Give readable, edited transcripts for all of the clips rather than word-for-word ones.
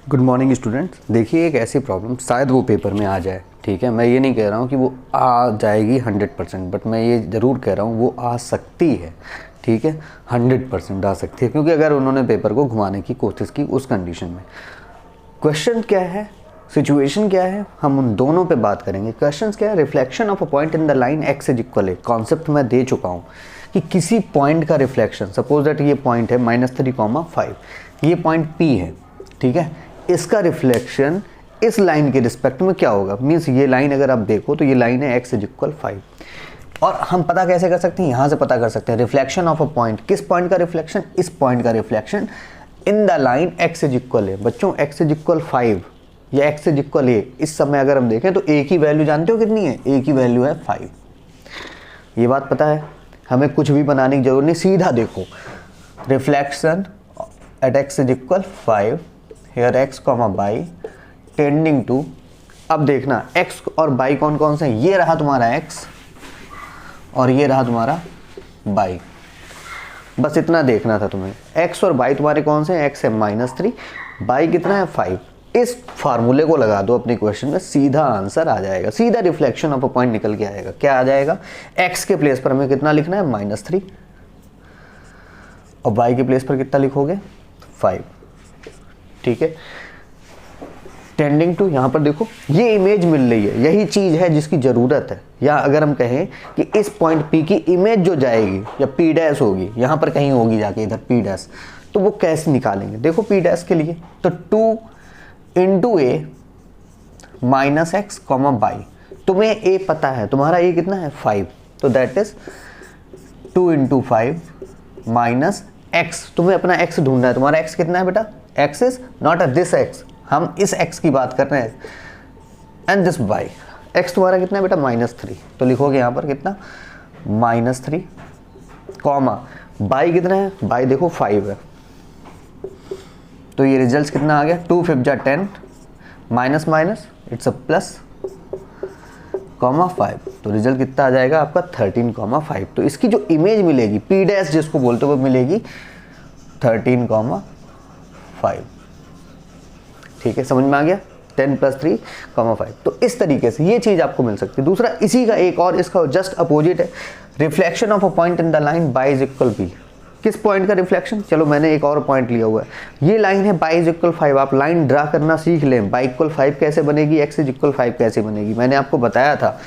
Good morning students. देखिए एक ऐसी प्रॉब्लम शायद वो पेपर में आ जाए, ठीक है। मैं ये नहीं कह रहा हूँ कि वो आ जाएगी 100%, बट मैं ये ज़रूर कह रहा हूँ वो आ सकती है, ठीक है। 100% आ सकती है, क्योंकि अगर उन्होंने पेपर को घुमाने की कोशिश की उस कंडीशन में। क्वेश्चन क्या है, सिचुएशन क्या है, हम उन दोनों पे बात करेंगे। क्वेश्चन क्या है, reflection of a point in the line x is equal है। कॉन्सेप्ट मैं दे चुका हूँ कि किसी पॉइंट का रिफ्लेक्शन, सपोज दैट ये पॉइंट है -3,5, ये पॉइंट P है, ठीक है। इसका रिफ्लेक्शन इस लाइन के रिस्पेक्ट में क्या होगा, मीन्स ये लाइन अगर आप देखो तो ये लाइन है x इज इक्वल 5। और हम पता कैसे कर सकते हैं, यहाँ से पता कर सकते हैं रिफ्लेक्शन ऑफ अ पॉइंट। किस पॉइंट का रिफ्लेक्शन, इस पॉइंट का reflection in the line x is equal है। बच्चों x इज इक्वल 5 या x इज इक्वल a, इस समय अगर हम देखें तो a की वैल्यू जानते हो कितनी है, a की वैल्यू है 5। ये बात पता है, हमें कुछ भी बनाने की जरूरत नहीं, सीधा देखो reflection at x is equal 5, here x, y tending to. अब देखना x और y कौन कौन से हैं, ये रहा तुम्हारा x और ये रहा तुम्हारा y। बस इतना देखना था तुम्हें, x और y तुम्हारे कौन से हैं, x है -3, y कितना है 5। इस फार्मूले को लगा दो अपने क्वेश्चन में, सीधा आंसर आ जाएगा, सीधा रिफ्लेक्शन ऑफ अ पॉइंट निकल के आएगा। क्या आ जाएगा, x के प्लेस पर हमें कितना लिखना है -3 और y के प्लेस पर कितना लिखोगे 5, ठीक है। टेंडिंग टू, यहां पर देखो ये इमेज मिल रही है, यही चीज है जिसकी जरूरत है। या अगर हम कहें कि इस पॉइंट P की इमेज जो जाएगी या P डैश होगी, यहां पर कहीं होगी जाके इधर P डैश, तो वो कैसे निकालेंगे। देखो P डैश के लिए तो 2 into a minus x comma by, तुम्हें a पता है, तुम्हारा a कितना है 5, तो that is 2 into 5 minus x, तुम्हें अपना x ढूंढना है। तुम्हारा x कितना है बेटा, x is not a this x, हम इस x की बात कर रहे हैं, एंड दिस y, x तुम्हारा कितना है बेटा -3, तो लिखोगे यहाँ पर कितना -3 कॉमा y कितना है, y देखो 5 है, तो ये रिजल्ट कितना आ गया 2 5 जा 10 minus minus it's a plus comma 5, तो रिजल्ट कितना आ जाएगा आपका 13,5। तो इसकी जो इमेज मिलेगी P डैश जिसको बोलते हो वो मिलेगी 13,5, ठीक है, समझ में आ गया 10 + 3, 5। तो इस तरीके से ये चीज आपको मिल सकती है। दूसरा इसी का एक और इसका जस्ट अपोजिट है, reflection of a point in the line y is equal b। किस पॉइंट का रिफ्लेक्शन, चलो मैंने एक और पॉइंट लिया हुआ है, ये लाइन है y इज इक्वल 5। आप लाइन ड्रा करना सीख लें, y इक्वल 5 कैसे बनेगी, x इज इक्वल 5 कैसे बनेगी, मैंने आपको बताया था।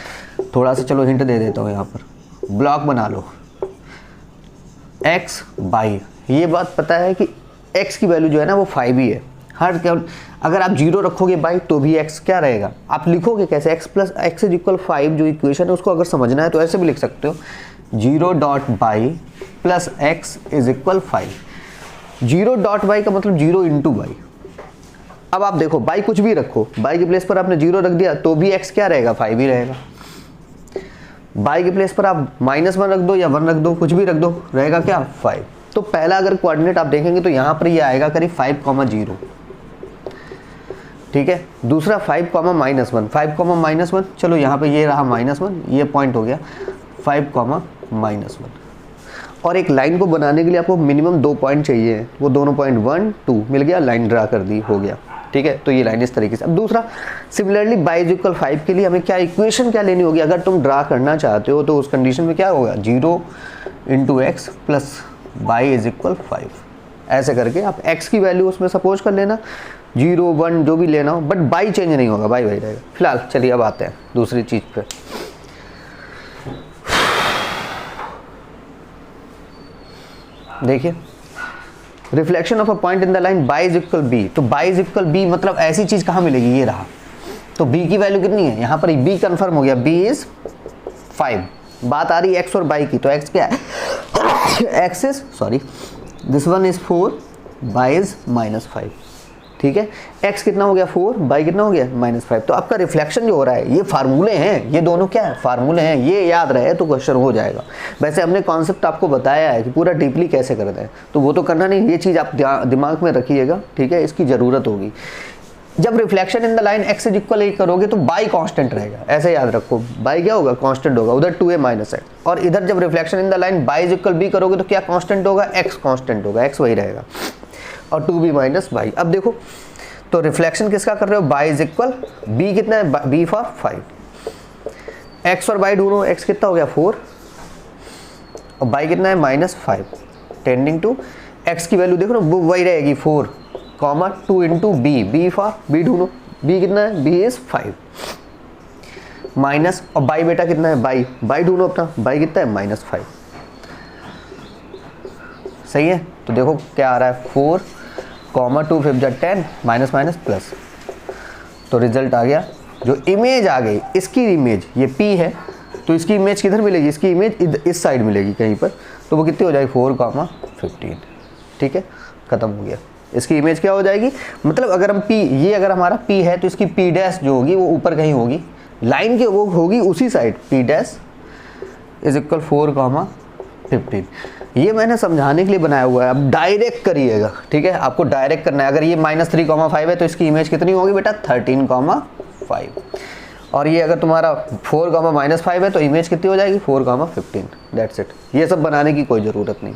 थोड़ा सा चलो हिंट दे देता हूँ, यहाँ पर ब्लॉक बना लो x y। ये बात पता है कि x की वैल्यू जो है ना वो 5 ही है। हर अगर आप 0 रखोगे बाई तो भी x क्या रहेगा, आप लिखोगे कैसे, x इज इक्वल 5 जो इक्वेशन है उसको अगर समझना है तो ऐसे भी लिख सकते हो 0.y plus x is equal 5। 0.y का मतलब 0 इंटू y। अब आप देखो y कुछ भी रखो, y के प्लेस पर आपने 0 रख दिया तो भी x क्या रहेगा 5 ही रहेगा। y के प्लेस पर आप -1 रख दो या 1 रख दो, कुछ भी रख दो, रहेगा क्या 5। तो पहला अगर कोऑर्डिनेट आप देखेंगे तो यहाँ पर ये आएगा करीब 5,0, ठीक है। दूसरा 5, -1, 5, -1, चलो यहाँ पे ये रहा -1, ये पॉइंट हो गया 5, -1। और एक लाइन को बनाने के लिए आपको मिनिमम 2 पॉइंट चाहिए, वो दोनों पॉइंट 1 2 मिल गया, लाइन ड्रा कर दी, हो गया, ठीक है। तो ये लाइन इस तरीके से। अब दूसरा सिमिलरली y इज इक्वल 5 के लिए हमें क्या इक्वेशन क्या लेनी होगी, अगर तुम ड्रा करना चाहते हो तो उस कंडीशन में क्या होगा 0 into x plus y is equal 5। ऐसे करके आप x की वैल्यू उसमें सपोज कर लेना 0 1 जो भी लेना हो, बट y चेंज नहीं होगा, y वही रहेगा। फिलहाल चलिए अब आते हैं दूसरी चीज पे। देखिए reflection of a point in the line y is equal b, तो y इज इक्वल b मतलब ऐसी चीज कहाँ मिलेगी, ये रहा। तो b की वैल्यू कितनी है, यहाँ पर b कंफर्म हो गया, b इज 5। बात आ रही है x और y की, तो x क्या है x is sorry this one is 4, y is -5, ठीक है। x कितना हो गया 4, y कितना हो गया -5। तो आपका रिफ्लेक्शन जो हो रहा है, ये फार्मूले हैं, ये दोनों क्या है फार्मूले हैं, ये याद रहे तो क्वेश्चन हो जाएगा। वैसे हमने कॉन्सेप्ट आपको बताया है कि पूरा डीपली कैसे करते हैं, तो वो तो करना नहीं, ये चीज़ आप दिमाग में रखिएगा, ठीक है, इसकी ज़रूरत होगी। जब reflection in the line x is equal a करोगे तो y कांस्टेंट रहेगा, ऐसे याद रखो, y क्या होगा कांस्टेंट होगा, उधर 2a माइनस है। और इधर जब reflection in the line y is equal b करोगे तो क्या कांस्टेंट होगा, x कांस्टेंट होगा, x वही रहेगा। और 2b माइनस y। अब देखो तो रिफ्लेक्शन किसका कर रहे हो, बाई इज इक्वल बी कितना है, बी फॉर 5, एक्स और बाई ढूंढो, एक्स कितना हो गया 4 और बाई कितना है -5, टेंडिंग टू एक्स की वैल्यू देखो ना वो वही रहेगी 4, 2 into b, b for b ढूंढो, बी कितना है, बी इज 5 माइनस, और बाई बेटा कितना है, बाई, बाई ढूंढो अपना, बाई कितना है -5, सही है। तो देखो क्या आ रहा है 4, 2 5 10 माइनस माइनस प्लस, तो रिजल्ट आ गया। जो इमेज आ गई, इसकी इमेज ये P है, तो इसकी इमेज किधर मिलेगी, इसकी इमेज इस साइड मिलेगी कहीं पर, तो वो कितनी हो जाएगी 4, 15, ठीक है, ख़त्म हो गया। इसकी इमेज क्या हो जाएगी, मतलब अगर हम P, ये अगर हमारा P है तो इसकी P डैश जो होगी वो ऊपर कहीं होगी, लाइन की वो होगी उसी side, P dash is equal 4, 15। ये मैंने समझाने के लिए बनाया हुआ है, अब डायरेक्ट करिएगा, ठीक है, आपको डायरेक्ट करना है। अगर ये -3, 5 है तो इसकी इमेज कितनी होगी बेटा 13, 5, और ये अगर तुम्हारा 4, -5 है तो इमेज कितनी हो जाएगी 4, 15, दैट्स इट। ये सब बनाने की कोई ज़रूरत नहीं।